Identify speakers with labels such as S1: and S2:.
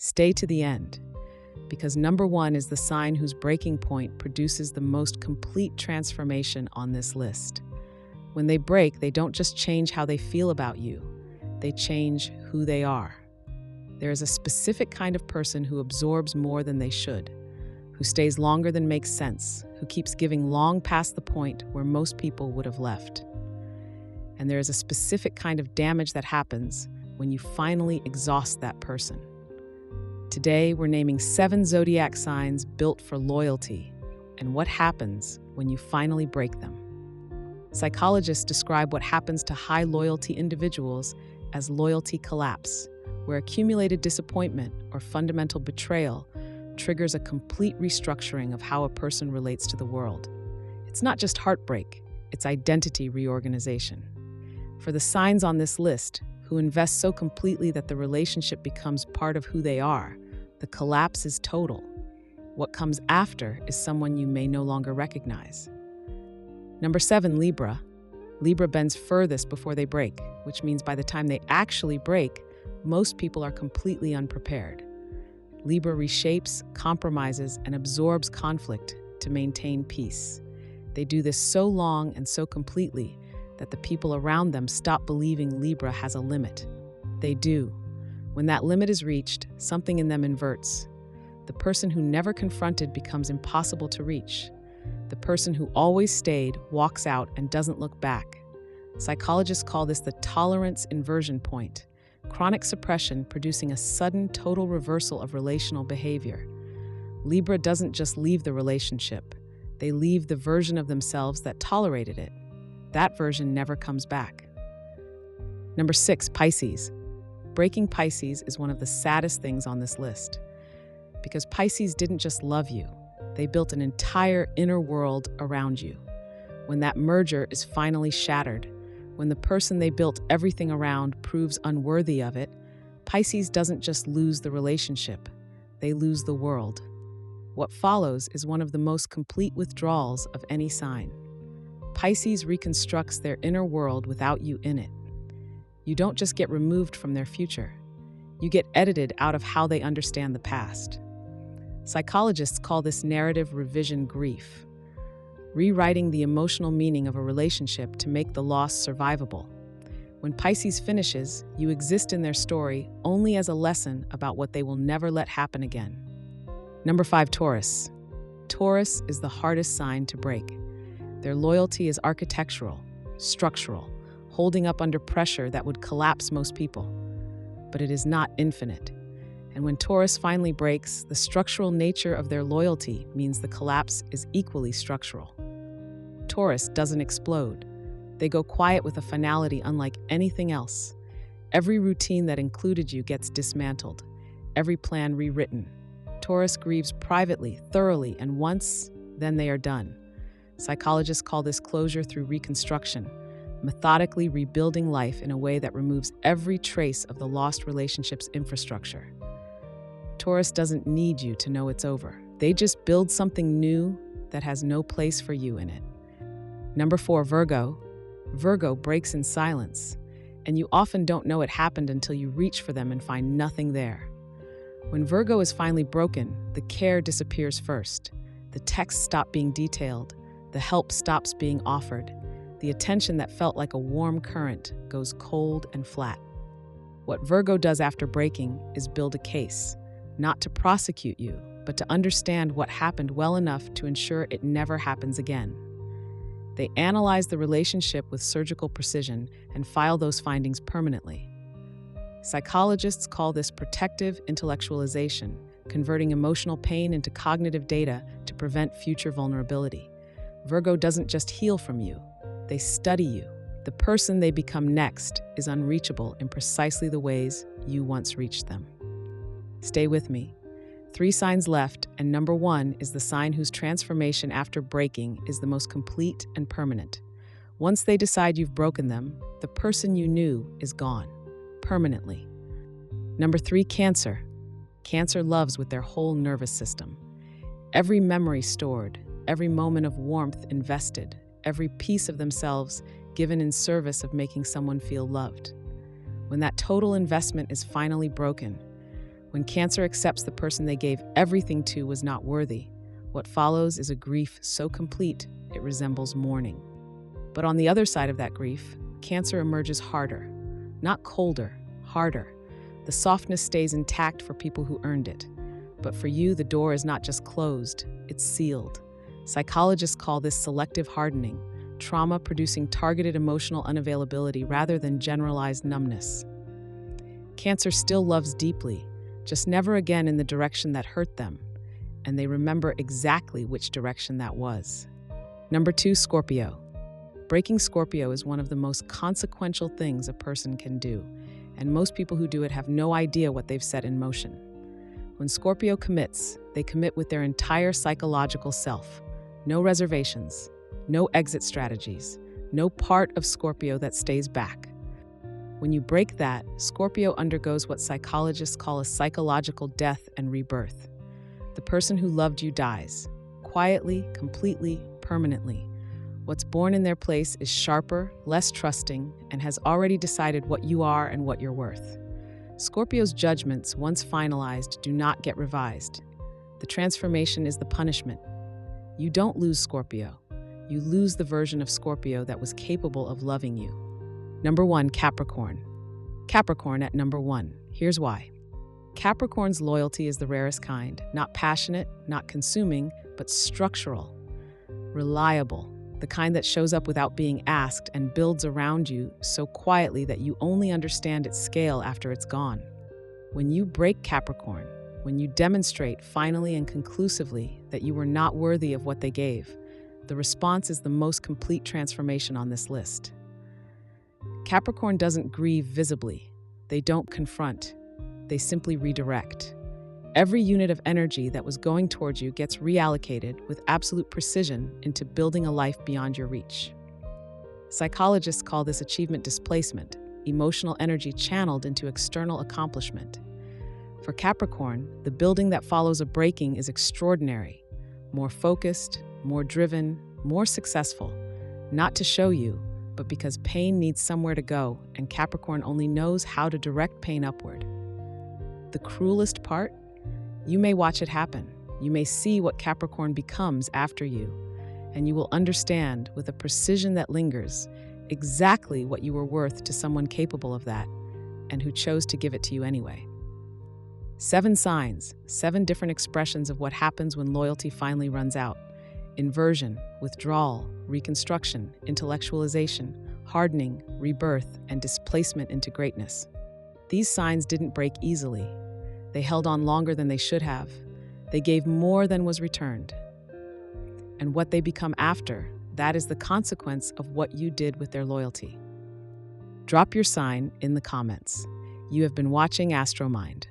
S1: Stay to the end, because number 1 is the sign whose breaking point produces the most complete transformation on this list. When they break, they don't just change how they feel about you, they change who they are. There is a specific kind of person who absorbs more than they should, who stays longer than makes sense, who keeps giving long past the point where most people would have left. And there is a specific kind of damage that happens when you finally exhaust that person. Today, we're naming 7 zodiac signs built for loyalty and what happens when you finally break them. Psychologists describe what happens to high loyalty individuals as loyalty collapse, where accumulated disappointment or fundamental betrayal triggers a complete restructuring of how a person relates to the world. It's not just heartbreak, it's identity reorganization. For the signs on this list, who invest so completely that the relationship becomes part of who they are, the collapse is total. What comes after is someone you may no longer recognize. Number 7, Libra. Libra bends furthest before they break, which means by the time they actually break, most people are completely unprepared. Libra reshapes, compromises, and absorbs conflict to maintain peace. They do this so long and so completely that the people around them stop believing Libra has a limit. They do. When that limit is reached, something in them inverts. The person who never confronted becomes impossible to reach. The person who always stayed walks out and doesn't look back. Psychologists call this the tolerance inversion point, chronic suppression producing a sudden total reversal of relational behavior. Libra doesn't just leave the relationship, they leave the version of themselves that tolerated it. That version never comes back. Number 6, Pisces. Breaking Pisces is one of the saddest things on this list, because Pisces didn't just love you, they built an entire inner world around you. When that merger is finally shattered, when the person they built everything around proves unworthy of it, Pisces doesn't just lose the relationship, they lose the world. What follows is one of the most complete withdrawals of any sign. Pisces reconstructs their inner world without you in it. You don't just get removed from their future, you get edited out of how they understand the past. Psychologists call this narrative revision grief, rewriting the emotional meaning of a relationship to make the loss survivable. When Pisces finishes, you exist in their story only as a lesson about what they will never let happen again. Number 5, Taurus. Taurus is the hardest sign to break. Their loyalty is architectural, structural, holding up under pressure that would collapse most people. But it is not infinite. And when Taurus finally breaks, the structural nature of their loyalty means the collapse is equally structural. Taurus doesn't explode. They go quiet with a finality unlike anything else. Every routine that included you gets dismantled, every plan rewritten. Taurus grieves privately, thoroughly, and once, then they are done. Psychologists call this closure through reconstruction, methodically rebuilding life in a way that removes every trace of the lost relationship's infrastructure. Taurus doesn't need you to know it's over. They just build something new that has no place for you in it. Number 4, Virgo. Virgo breaks in silence, and you often don't know it happened until you reach for them and find nothing there. When Virgo is finally broken, the care disappears first. The texts stop being detailed, the help stops being offered. The attention that felt like a warm current goes cold and flat. What Virgo does after breaking is build a case, not to prosecute you, but to understand what happened well enough to ensure it never happens again. They analyze the relationship with surgical precision and file those findings permanently. Psychologists call this protective intellectualization, converting emotional pain into cognitive data to prevent future vulnerability. Virgo doesn't just heal from you, they study you. The person they become next is unreachable in precisely the ways you once reached them. Stay with me. 3 signs left, and number 1 is the sign whose transformation after breaking is the most complete and permanent. Once they decide you've broken them, the person you knew is gone, permanently. Number 3, Cancer. Cancer loves with their whole nervous system. Every memory stored, every moment of warmth invested, every piece of themselves given in service of making someone feel loved. When that total investment is finally broken, When Cancer accepts the person they gave everything to was not worthy, what follows is a grief so complete it resembles mourning. But on the other side of that grief, Cancer emerges harder, not colder, harder. The softness stays intact for people who earned it. But for you, the door is not just closed, it's sealed. Psychologists call this selective hardening, trauma producing targeted emotional unavailability rather than generalized numbness. Cancer still loves deeply, just never again in the direction that hurt them, and they remember exactly which direction that was. Number 2, Scorpio. Breaking Scorpio is one of the most consequential things a person can do, and most people who do it have no idea what they've set in motion. When Scorpio commits, they commit with their entire psychological self. No reservations, no exit strategies, no part of Scorpio that stays back. When you break that, Scorpio undergoes what psychologists call a psychological death and rebirth. The person who loved you dies, quietly, completely, permanently. What's born in their place is sharper, less trusting, and has already decided what you are and what you're worth. Scorpio's judgments, once finalized, do not get revised. The transformation is the punishment. You don't lose Scorpio. You lose the version of Scorpio that was capable of loving you. Number 1, Capricorn. Capricorn at number 1. Here's why. Capricorn's loyalty is the rarest kind, not passionate, not consuming, but structural, reliable, the kind that shows up without being asked and builds around you so quietly that you only understand its scale after it's gone. When you break Capricorn, when you demonstrate finally and conclusively that you were not worthy of what they gave, the response is the most complete transformation on this list. Capricorn doesn't grieve visibly. They don't confront. They simply redirect. Every unit of energy that was going towards you gets reallocated with absolute precision into building a life beyond your reach. Psychologists call this achievement displacement, emotional energy channeled into external accomplishment. For Capricorn, the building that follows a breaking is extraordinary, more focused, more driven, more successful, not to show you, but because pain needs somewhere to go, and Capricorn only knows how to direct pain upward. The cruelest part? You may watch it happen. You may see what Capricorn becomes after you, and you will understand with a precision that lingers exactly what you were worth to someone capable of that, and who chose to give it to you anyway. 7 signs, 7 different expressions of what happens when loyalty finally runs out. Inversion, withdrawal, reconstruction, intellectualization, hardening, rebirth, and displacement into greatness. These signs didn't break easily. They held on longer than they should have. They gave more than was returned. And what they become after, that is the consequence of what you did with their loyalty. Drop your sign in the comments. You have been watching AstroMind.